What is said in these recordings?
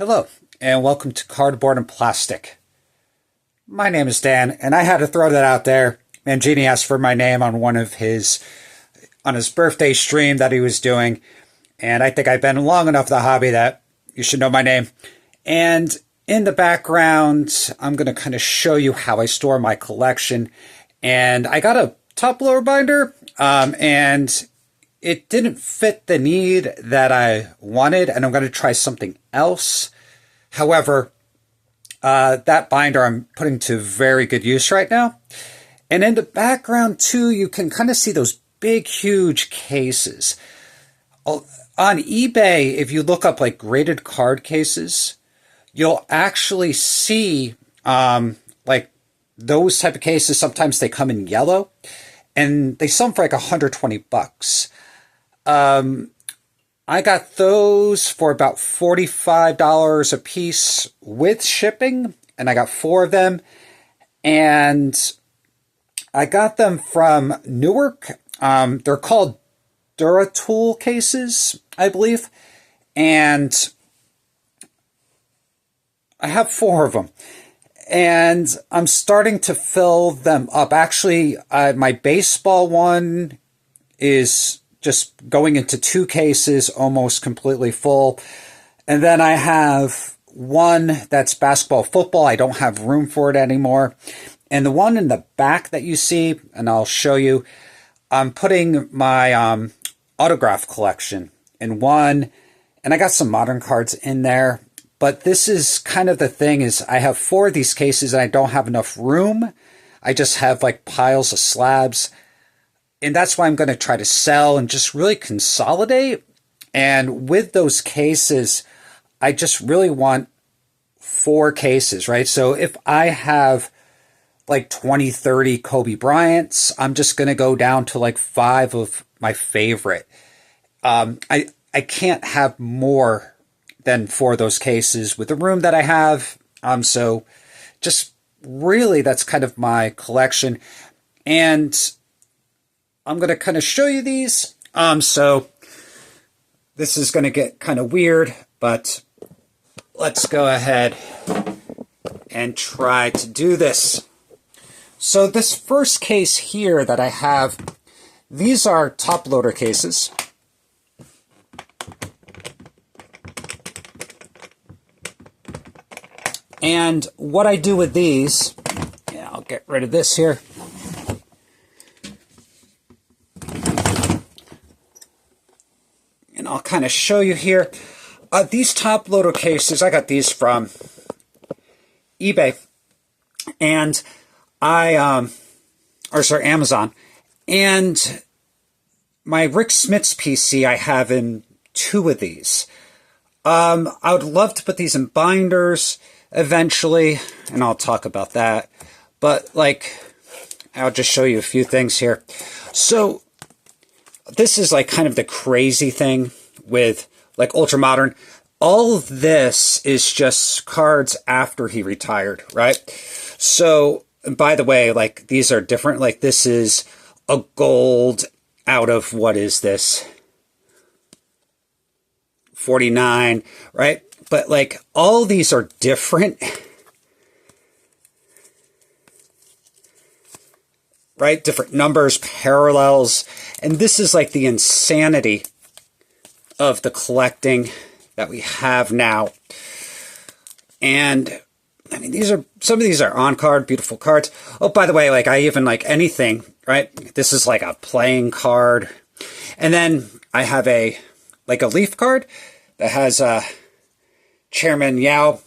Hello, and welcome to Cardboard and Plastic. My name is Dan, and I had to throw that out there. Mangini asked for my name on his birthday stream that he was doing, and I think I've been long enough in the hobby that you should know my name. And in the background, I'm going to kind of show you how I store my collection. And I got a top loader binder, and it didn't fit the need that I wanted, and I'm going to try something else. However, that binder I'm putting to very good use right now. And in the background, too, you can kind of see those big, huge cases. On eBay, if you look up like graded card cases, you'll actually see like those type of cases. Sometimes they come in yellow, and they sell them for like $120. I got those for about $45 a piece with shipping, and I got 4 of them, and I got them from Newark. They're called Duratool Cases, I believe, and I have 4 of them, and I'm starting to fill them up. Actually, my baseball one is just going into 2 cases, almost completely full. And then I have one that's basketball, football. I don't have room for it anymore. And the one in the back that you see, and I'll show you, I'm putting my autograph collection in one, and I got some modern cards in there. But this is kind of the thing, is I have 4 of these cases and I don't have enough room. I just have like piles of slabs. And that's why I'm going to try to sell and just really consolidate. And with those cases, I just really want 4 cases, right? So if I have like 20, 30 Kobe Bryants, I'm just going to go down to like 5 of my favorite. I can't have more than 4 of those cases with the room that I have. So just really, that's kind of my collection. And I'm going to kind of show you these. So this is going to get kind of weird, but let's go ahead and try to do this. So this first case here that I have, these are top loader cases. And what I do with these, I'll get rid of this here. And I'll kind of show you here. These top loader cases, I got these from eBay. And Amazon. And my Rick Smits PC, I have in 2 of these. I would love to put these in binders eventually, and I'll talk about that. But like, I'll just show you a few things here. So this is like kind of the crazy thing with like ultra modern. All of this is just cards after he retired, right? So, by the way, like these are different. Like this is a gold out of, what is this? 49, right? But like all these are different, right? Different numbers, parallels. And this is like the insanity of the collecting that we have now. And I mean, some of these are on card, beautiful cards. Oh, by the way, like I even like anything, right? This is like a playing card. And then I have a leaf card that has Chairman Yao,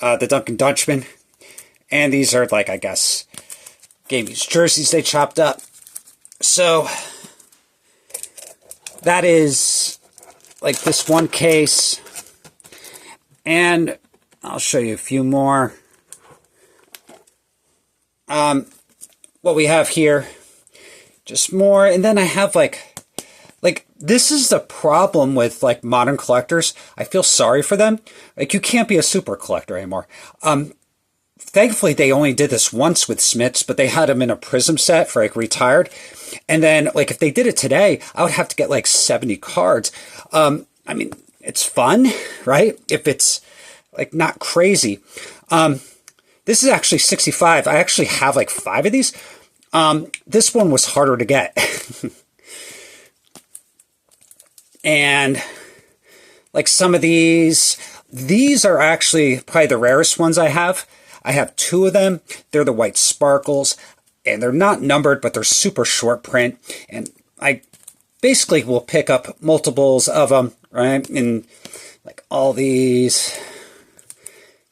the Duncan Dutchman. And these are like, I guess, Gamey's jerseys they chopped up. So that is like this one case. And I'll show you a few more. What we have here, just more. And then I have like this is the problem with like modern collectors. I feel sorry for them. Like you can't be a super collector anymore. Thankfully, they only did this once with Smits, but they had them in a Prism set for like retired. And then like if they did it today, I would have to get like 70 cards. I mean, it's fun, right? If it's like not crazy. This is actually 65. I actually have like 5 of these. This one was harder to get. And like some of these are actually probably the rarest ones I have. I have 2 of them. They're the white sparkles, and they're not numbered, but they're super short print. And I basically will pick up multiples of them, right? And like all these,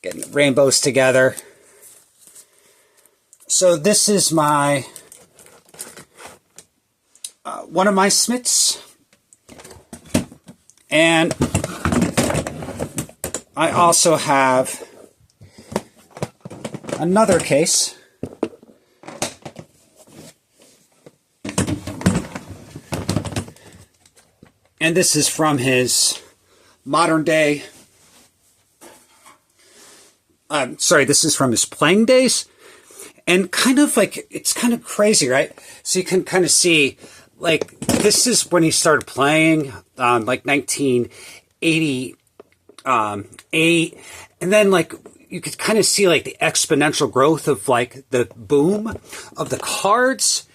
getting the rainbows together. So this is my one of my Smiths, and I also have another case. And this is from his modern day, this is from his playing days. And kind of like, it's kind of crazy, right? So you can kind of see, like, this is when he started playing, like 1988. And then, like, you could kind of see, like, the exponential growth of, like, the boom of the cards.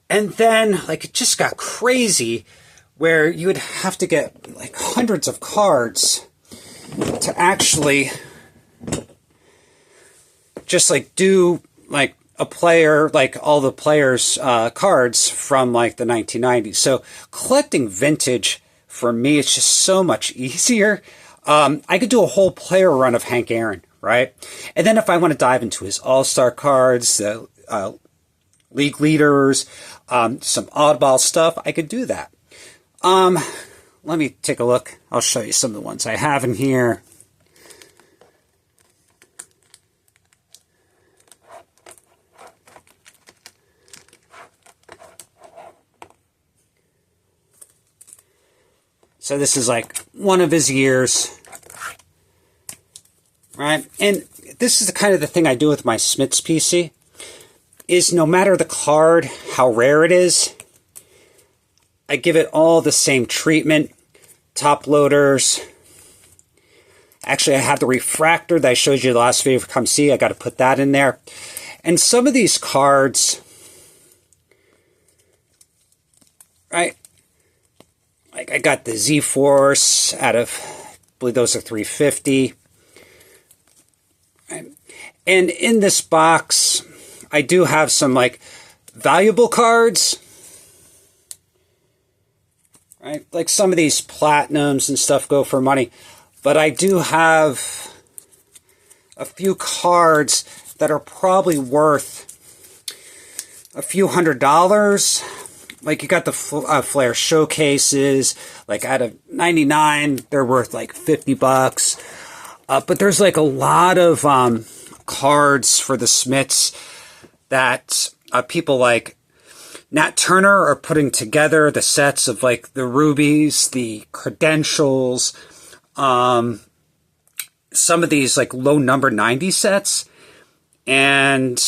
And then, like, it just got crazy where you would have to get, like, hundreds of cards to actually just, like, do, like, a player, like all the players' cards from like the 1990s. So collecting vintage, for me, it's just so much easier. I could do a whole player run of Hank Aaron, right? And then if I want to dive into his all-star cards, the league leaders, some oddball stuff, I could do that. Let me take a look. I'll show you some of the ones I have in here. So this is like one of his years, right? And this is the kind of the thing I do with my Smiths PC, is no matter the card, how rare it is, I give it all the same treatment. Top loaders. Actually, I have the refractor that I showed you the last video. Come see, I got to put that in there. And some of these cards, right? Like I got the Z-Force out of, I believe those are 350. Right. And in this box, I do have some like valuable cards. Right? Like some of these platinums and stuff go for money. But I do have a few cards that are probably worth a few $100s. Like you got the Flair showcases, like out of 99, they're worth like $50. But there's like a lot of cards for the Smiths that people like Nat Turner are putting together, the sets of like the rubies, the credentials, some of these like low number 90 sets. And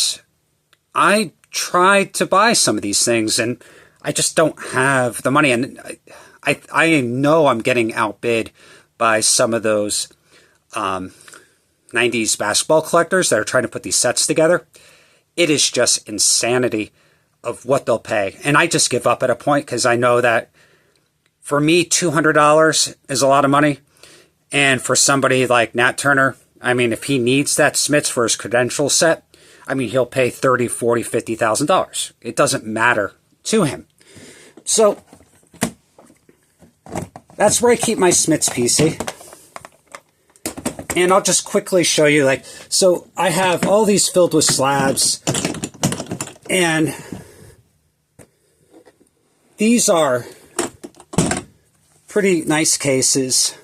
I tried to buy some of these things, and I just don't have the money, and I know I'm getting outbid by some of those 90s basketball collectors that are trying to put these sets together. It is just insanity of what they'll pay. And I just give up at a point because I know that for me, $200 is a lot of money. And for somebody like Nat Turner, I mean, if he needs that Smiths for his credential set, I mean, he'll pay $30,000, $40,000, $50,000. It doesn't matter to him. So that's where I keep my Smiths PC. And I'll just quickly show you, like, so I have all these filled with slabs, and these are pretty nice cases.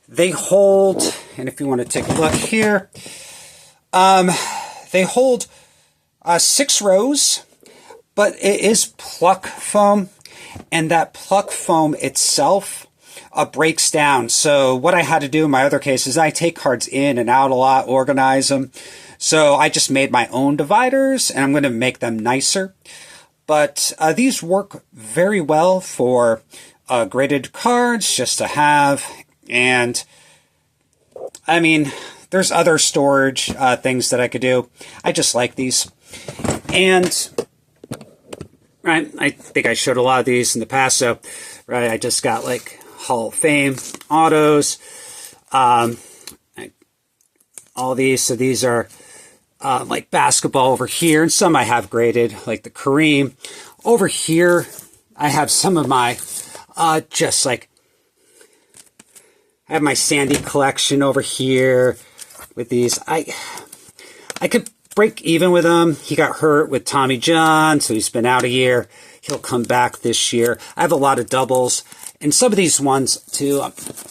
They hold, and if you want to take a look here, they hold 6 rows. But it is pluck foam, and that pluck foam itself breaks down. So what I had to do in my other cases, I take cards in and out a lot, organize them. So I just made my own dividers, and I'm going to make them nicer. But these work very well for graded cards, just to have And I mean, there's other storage things that I could do. I just like these. And right, I think I showed a lot of these in the past. So, right, I just got like Hall of Fame autos, all these. So these are like basketball over here, and some I have graded, like the Kareem. Over here, I have some of my just like, I have my Sandy collection over here with these. I could break even with him. He got hurt with Tommy John, so he's been out a year. He'll come back this year. I have a lot of doubles. And some of these ones, too,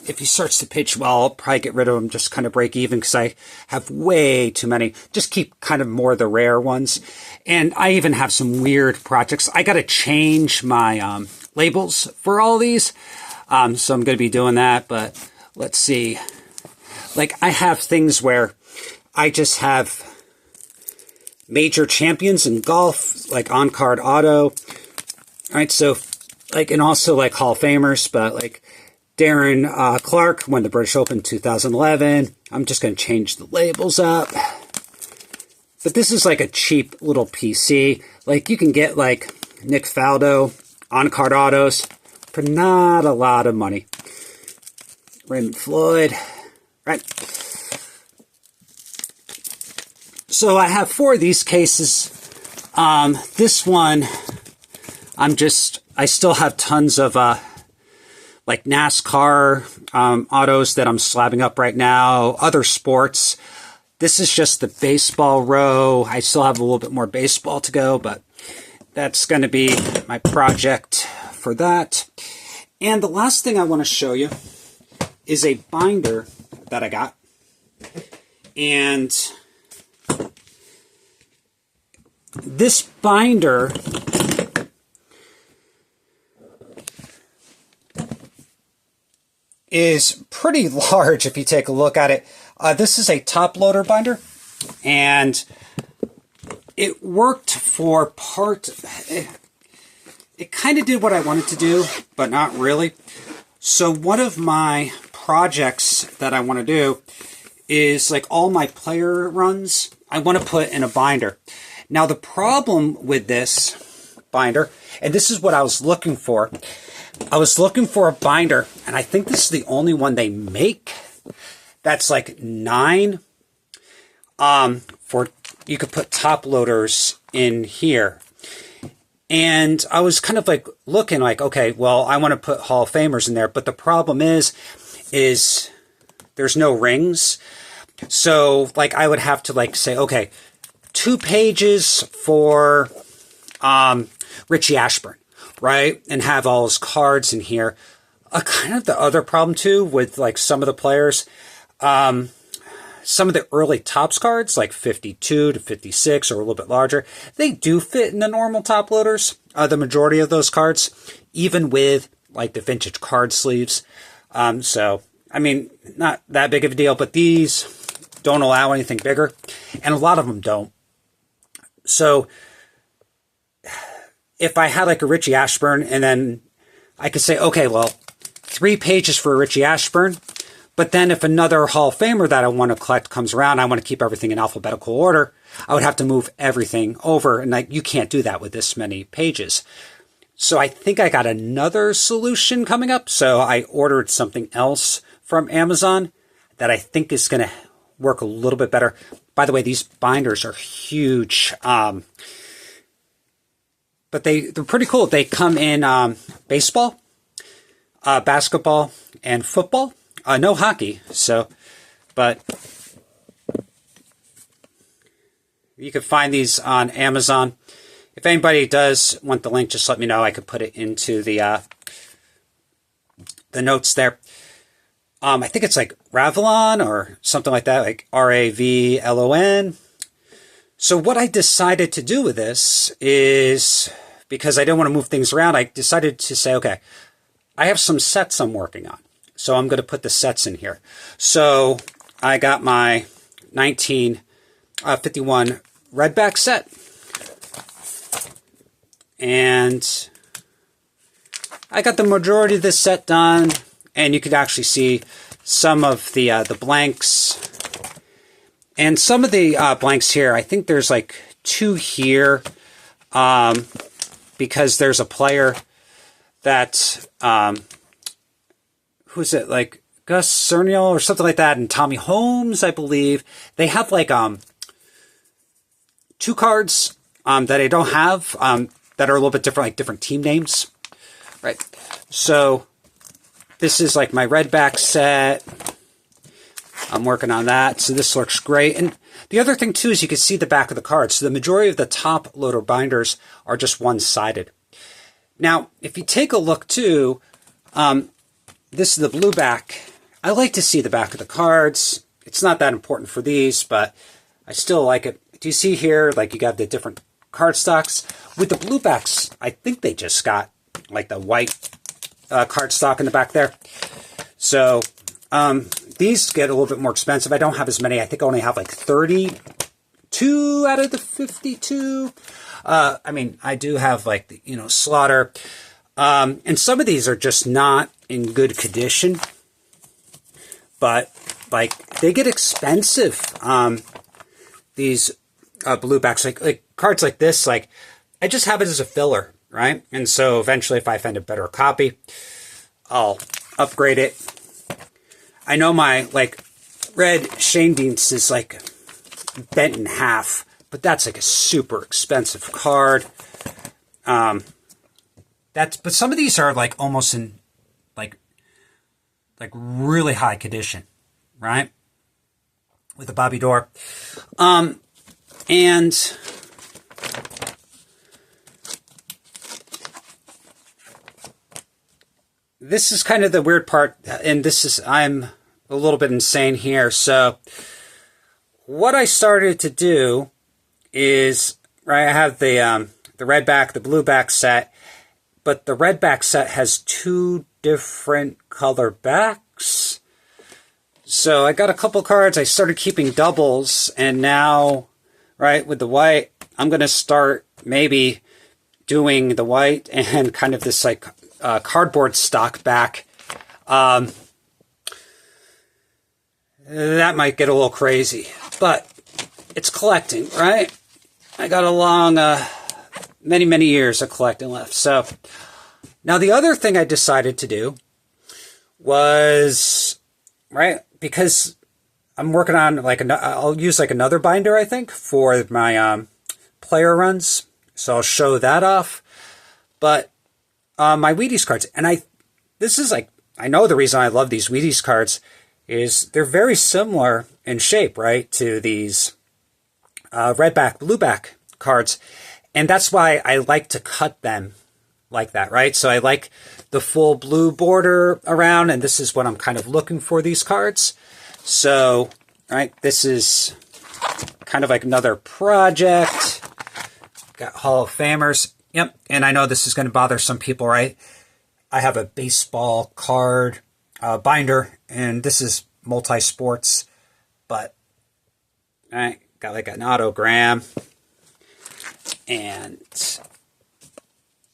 if he starts to pitch well, I'll probably get rid of them, just kind of break even, because I have way too many. Just keep kind of more of the rare ones. And I even have some weird projects. I got to change my labels for all these. So I'm going to be doing that. But let's see. Like, I have things where I just have major champions in golf, like on-card auto. All right, so, like, and also, like, Hall of Famers, but, like, Darren Clark won the British Open 2011. I'm just going to change the labels up. But this is, like, a cheap little PC. Like, you can get, like, Nick Faldo on-card autos for not a lot of money. Raymond Floyd, right? So I have 4 of these cases. This one, I still have tons of like NASCAR autos that I'm slabbing up right now, other sports. This is just the baseball row. I still have a little bit more baseball to go, but that's going to be my project for that. And the last thing I want to show you is a binder that I got. And this binder is pretty large if you take a look at it. This is a top loader binder, and it worked for part. It kind of did what I wanted to do, but not really. So one of my projects that I want to do is, like, all my player runs, I want to put in a binder. Now, the problem with this binder, and this is what I was looking for. I was looking for a binder, and I think this is the only one they make that's like 9. For you could put top loaders in here. And I was kind of like looking like, okay, well, I want to put Hall of Famers in there, but the problem is there's no rings. So, like, I would have to, like, say, okay, 2 pages for Richie Ashburn, right? And have all his cards in here. Kind of the other problem, too, with, like, some of the players, some of the early Topps cards, like 52 to 56 or a little bit larger, they do fit in the normal top loaders, the majority of those cards, even with, like, the vintage card sleeves. So, I mean, not that big of a deal, but these don't allow anything bigger, and a lot of them don't. So, if I had, like, a Richie Ashburn, and then I could say, okay, well, 3 pages for a Richie Ashburn, but then if another Hall of Famer that I want to collect comes around, I want to keep everything in alphabetical order, I would have to move everything over, and, like, you can't do that with this many pages. So I think I got another solution coming up, so I ordered something else from Amazon that I think is going to work a little bit better. By the way, these binders are huge, but they're pretty cool. They come in baseball, basketball, and football. No hockey, so, but you can find these on Amazon. If anybody does want the link, just let me know. I could put it into the notes there. I think it's like Rayvol or something like that, like Ravlon. So what I decided to do with this is, because I didn't want to move things around, I decided to say, okay, I have some sets I'm working on. So I'm going to put the sets in here. So I got my 1951 Redback set. And I got the majority of this set done. and you can actually see some of the blanks. And some of the blanks here, I think there's like 2 here, because there's a player that, who's it, like Gus Cernial or something like that, and Tommy Holmes, I believe. They have like 2 cards that I don't have, that are a little bit different, like different team names, right? So this is like my red back set. I'm working on that, so this looks great. And the other thing too is you can see the back of the cards. So the majority of the top loader binders are just one-sided. Now, if you take a look too, this is the blue back. I like to see the back of the cards. It's not that important for these, but I still like it. Do you see here, like you got the different card stocks? With the blue backs, I think they just got like the white card stock in the back there. So these get a little bit more expensive. I don't have as many. I think I only have like 32 out of the 52. I mean, I do have like the, Slaughter. And some of these are just not in good condition. But like they get expensive. These blue backs, like cards like this, like I just have it as a filler, right? And so eventually if I find a better copy, I'll upgrade it. I know my like red Shanedienst is like bent in half, but that's like a super expensive card. But some of these are like almost in like really high condition, right? With the Bobby Dorr. And this is kind of the weird part, and I'm a little bit insane here. So what I started to do is, right, I have the red back, the blue back set, but the red back set has 2 different color backs. So I got a couple cards. I started keeping doubles, and now, right, with the white, I'm going to start maybe doing the white and kind of this like cardboard stock back. That might get a little crazy, but it's collecting, right? I got a long, many years of collecting left. So now the other thing I decided to do was, right, because I'm working on like I'll use like another binder, I think, for my player runs. So I'll show that off. But my Wheaties cards, and this is like, I know the reason I love these Wheaties cards is they're very similar in shape, right, to these red back, blue back cards. And that's why I like to cut them like that, right? So I like the full blue border around, and this is what I'm kind of looking for these cards. So, right, this is kind of like another project. Got Hall of Famers. Yep, and I know this is going to bother some people, right? I have a baseball card binder, and this is multi-sports, but I got like an autogram, and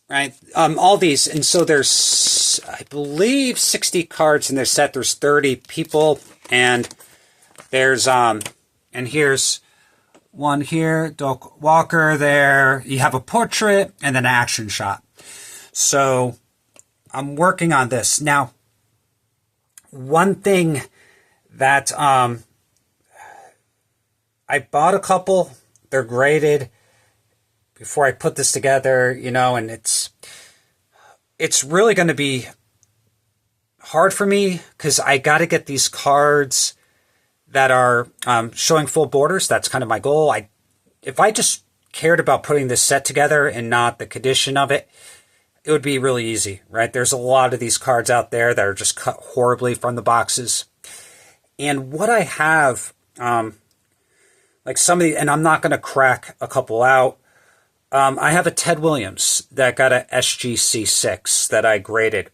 right, all these, and so there's, I believe, 60 cards in this set. There's 30 people, and there's and here's one here, Doak Walker there. You have a portrait and then an action shot. So I'm working on this now. One thing that I bought a couple, they're graded before I put this together, and it's really going to be hard for me because I got to get these cards that are showing full borders. That's kind of my goal. If I just cared about putting this set together and not the condition of it, it would be really easy, right? There's a lot of these cards out there that are just cut horribly from the boxes. And what I have, like some of the, and I'm not going to crack a couple out. I have a Ted Williams that got a SGC6 that I graded.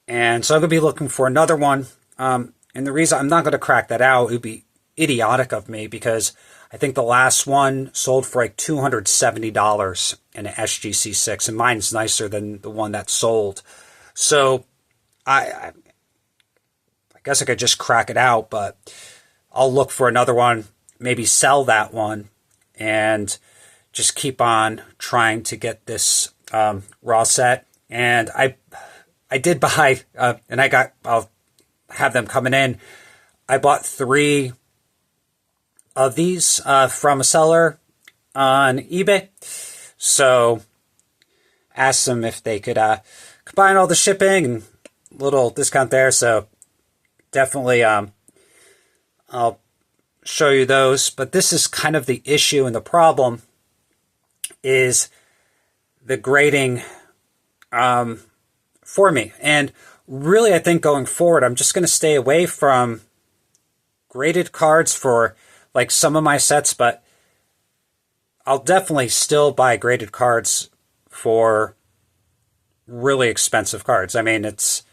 And so I'm going to be looking for another one. And the reason I'm not going to crack that out, it would be idiotic of me because I think the last one sold for like $270 in an SGC6, and mine's nicer than the one that sold. So I guess I could just crack it out, but I'll look for another one, maybe sell that one, and just keep on trying to get this raw set. And I did buy, and I'll have them coming in. I bought 3 of these from a seller on eBay. So asked them if they could combine all the shipping and little discount there. So definitely I'll show you those. But this is kind of the issue, and the problem is the grading for me. And really, I think going forward, I'm just going to stay away from graded cards for like some of my sets, but I'll definitely still buy graded cards for really expensive cards. I mean, it's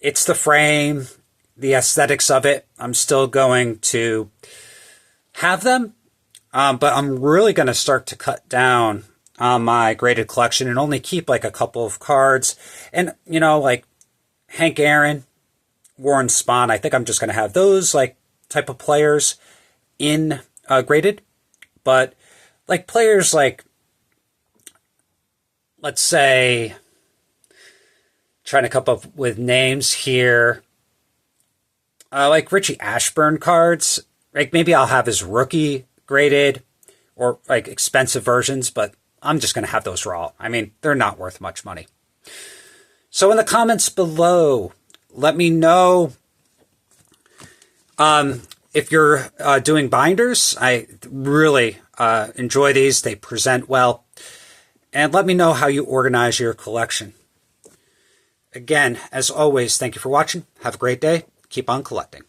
the frame, the aesthetics of it. I'm still going to have them, but I'm really going to start to cut down on my graded collection and only keep like a couple of cards. And, you know, like Hank Aaron, Warren Spahn, I think I'm just going to have those like type of players in graded. But like players like, let's say, trying to come up with names here, like Richie Ashburn cards, like maybe I'll have his rookie graded or like expensive versions, but I'm just going to have those raw. I mean, they're not worth much money. So in the comments below, let me know if you're doing binders. I really enjoy these. They present well. And let me know how you organize your collection. Again, as always, thank you for watching. Have a great day. Keep on collecting.